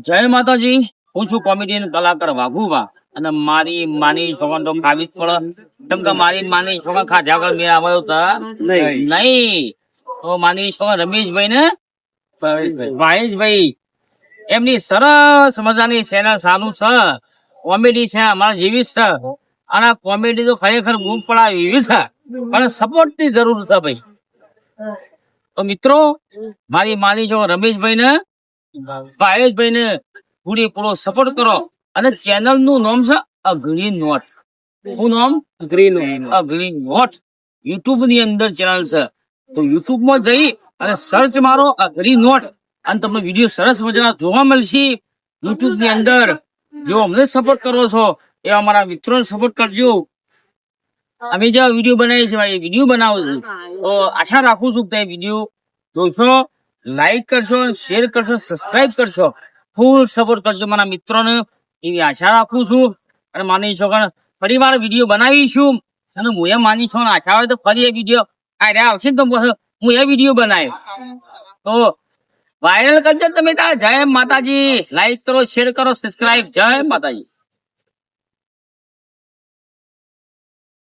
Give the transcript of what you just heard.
જય માતાજી. હું છું કોમેડિયન કલાકાર વાઘુબા અને મારી માની છોકરા તો ખાવી જ પડે. કેમ કે મારી માની છોકરા ખાધા વગર મેં આવ્યો હતા નહીં. તો માની છોકરા રમેશભાઈ ને ભાવેશભાઈ એમની સરસ મજાની ચેનલ ચાલુ છે. કોમેડી છે અમારા જેવી છે અને કોમેડી તો ખરેખર બૂમ પડાવે એવી છે, પણ સપોર્ટ ની જરૂર છે ભાઈ. તો મિત્રો મારી માની જો રમેશભાઈ ને ભાવેશભાઈ ને પૂરેપૂરો સપોર્ટ કરો. અને ચેનલ નું નામ છે અગ્રી નોટ. શું નામ? Agree not. યુટ્યુબ ની અંદર ચેનલ છે. તો યુટ્યુબ માં જઈ અને સર્ચ મારો અગ્રી નોટ અને તમને વિડીયો સરસ મજાના જોવા મળશે. યુટ્યુબ ની અંદર જો અમને સપોર્ટ કરો છો એ અમારા મિત્રોને સપોર્ટ કરજો. અમે જે વિડીયો બનાવીએ છીએ એ વિડીયો બનાવો છું. તો આશા રાખું છું કે વિડીયો જોશો, લાઈક કરશો, શેર કરશો, સબસ્ક્રાઇબ કરશો, ફૂલ સપોર્ટ કરજો મારા મિત્રોને એવી આશા રાખું છું. અને માની છોકરા ફરી વાર વિડીયો બનાવીશું અને હું એ માની છોકરા આશા હોય તો ફરી એ વિડીયો આવશે ને તો હું એ વિડીયો બનાવ્યો તો વાયરલ કરજો તમે તાર. જય માતાજી. લાઈક કરો, શેર કરો, સબસ્ક્રાઇબ. જય માતાજી.